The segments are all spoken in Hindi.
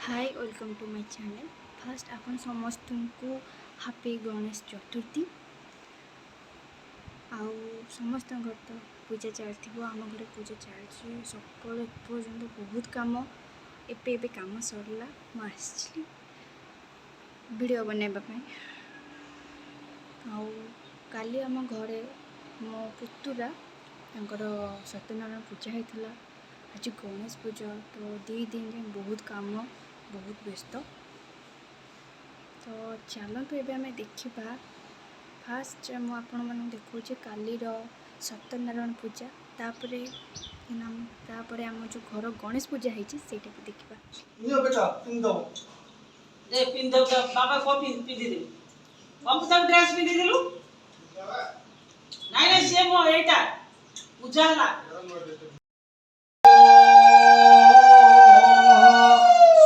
Hi welcome to my channel. First अपन समस्त को हैप्पी गणेश चतुर्थी। आउ समस्त घर तो पूजा चलती आम घर पूजा चलती सकाल पर्यंत बहुत कम एबे काम सरला मुझे वीडियो बनवाई। आउ काली आम घरे मो पुतुरा सत्यनारायण पूजा होता। आज गणेश पूजा तो 2 दिन बहुत काम बहुत व्यस्त। तो चलते एवं आम देखा फास्ट मुझे देखा कालीर सत्यनारायण पूजा तापर आम जो घर गणेश पूजा होती देखा। बाबा को पिंधि दे कंप्यूटर ड्रेस पिंधि दिलु नाइ नाइ से मो एटा पूजा हला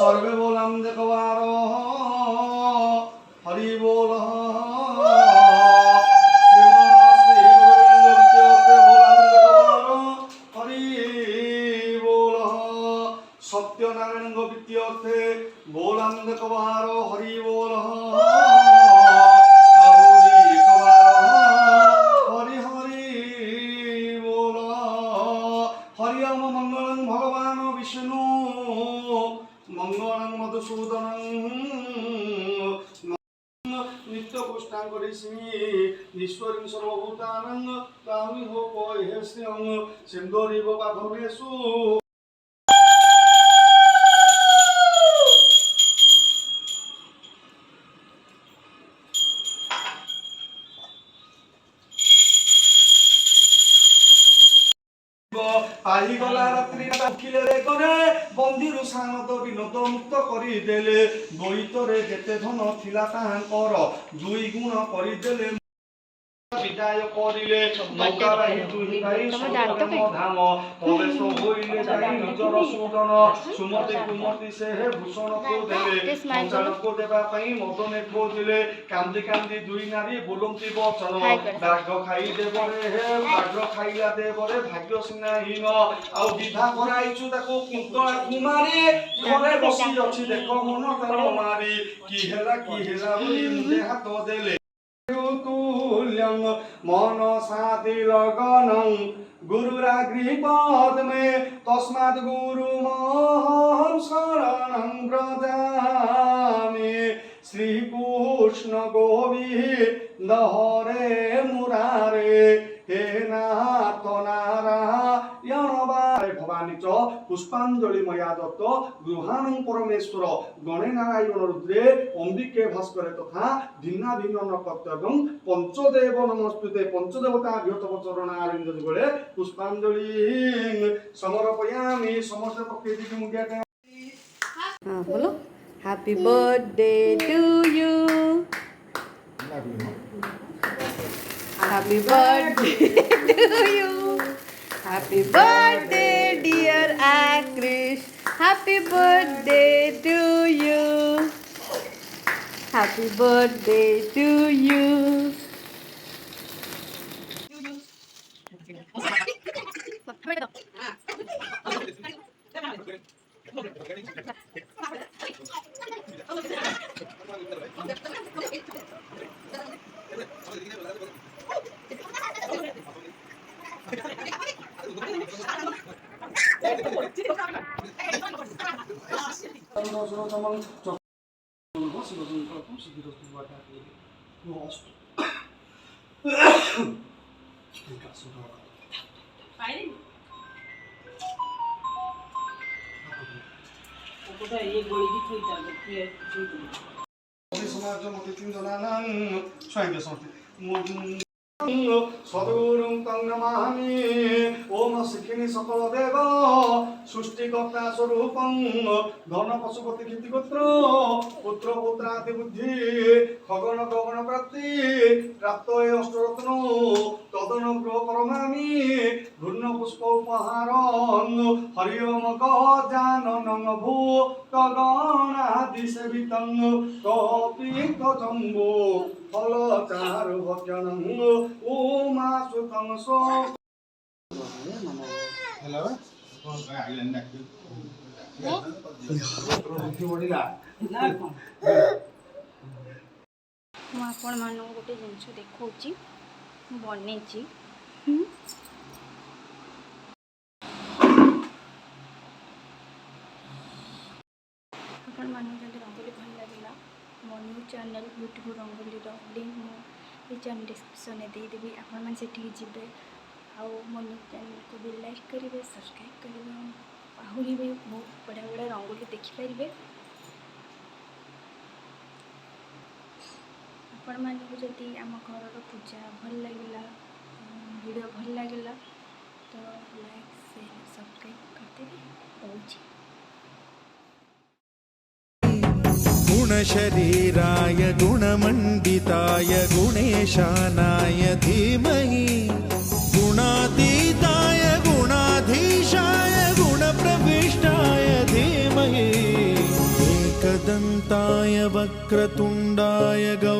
सर्वे बोलम देखवारो हरि बोल श्री हरि बोल सत्यनारायण विद्यर्थे बोलम देखवारो हरि बोल हरि हरि बोल हरि ओम मंगलम भगवान विष्णु मंगलम मधुसूदन नित्य पुष्टांगरिष्मि ईश्वरीं सर्वभूतानां तामि हो पयेस्यं सिंधोरिव बाधवेषु गला रात्रि उठिले करे बंदीरु सानद विनोद मुक्त करिदेले बोईतरे जेते धन थिला ताहांकर दुई गुण करिदेले विदाय करिले नौकाबाही दुहि भाई सौतम धाम प्रवेश होइले जाई निजर सुदन सुमति कुमति से हे भूषण को देले संसार को देबा पई मदने खोदिले कांदी कांदी दुई नारी बोलंती वचन बाघ खाई देबरे हे बाघ खाइला देबरे भाग्य सिनाहीन आ विधा कराइछु ताको कुंतळा कुमारी घरे बसी अछि देखो मन तार मारी की हेला बोली मुंडे हाथ देले तुल्यं मनसाति लगनं गुरुराग्रीपद में तस्मात् गुरुमहं शरणं व्रजामि श्रीकृष्ण गोविन्द हरे मुरारे हे नाथ नारायण भवानी च पुष्पांजलि मया दत्त गृहाणं परमेश्वर गणे नारायण रुद्रे अंबिके भास्करे तथा भिन्ना भिन्न नकर्तव्यं पंचदेव नमस्तुते पंचदेवता भ्यतव चरणारिंद जुगले पुष्पांजलि समर्पयामि समस्त पक्षे दिखे मुंडिया। हाँ बोलो happy birthday to you happy birthday to you happy birthday dear Aakrish happy birthday to you happy birthday to you ये गोली की थोड़ी ताकत समाज मतिथिं जनानां स्वयं समर्पयामि सद्गुरुं तं नमामि ओम शिखिनी सकल देव सृष्टिकर्ता स्वरूपं धन पशुपति कीर्तिगोत्र पुत्र पुत्रादि बुद्धि खगन गगन प्राप्ति प्राप्त अष्टरत्न तदनुग्रह करमामि घूर्ण पुष्प उपहारं हरि ओम गजाननं भूत गणादि सेवितं कपित जम्बो फल चारु भजनं ओमा सुतं सो हेलो ମୁଁ ଆପଣମାନଙ୍କୁ ଗୋଟେ ଜିନିଷ ଦେଖାଉଛି ବନେଇଛି। ଆପଣମାନଙ୍କୁ ଯଦି ରଙ୍ଗୋଲି ଭଲ ଲାଗିଲା ମୋ ନ୍ୟୁ ଚ୍ୟାନେଲ୍ ୟୁଟ୍ୟୁବ୍ ରଙ୍ଗୋଲିର ଲିଙ୍କ୍ ମୁଁ ଏ ଚ୍ୟାନେଲ୍ ଡିସ୍କ୍ରିପ୍ସନ୍ରେ ଦେଇଦେବି। ଆପଣମାନେ ସେଠିକି ଯିବେ ଆଉ ମୋ ନ୍ୟୁ ଚ୍ୟାନେଲ୍କୁ ବି ଲାଇକ୍ କରିବେ, ସବସ୍କ୍ରାଇବ୍ କରିବେ, ଆହୁରି ବି ବହୁତ ବଢ଼ିଆ ବଢ଼ିଆ ରଙ୍ଗୋଲି ଦେଖିପାରିବେ। ଆପଣମାନଙ୍କୁ ଯଦି ଆମ ଘରର ପୂଜା ଭଲ ଲାଗିଲା, ଭିଡ଼ିଓ ଭଲ ଲାଗିଲା ତ ଲାଇକ୍ ସେୟାର ସବସ୍କ୍ରାଇବ୍ କରିଦେବେ। ରହୁଛି। गुणशरीराय गुणमण्डिताय गुणेशानाय धीमहि गुणातीताय गुणाधीशाय गुणप्रविष्टाय धीमहि एकदन्ताय वक्रतुण्डाय गौ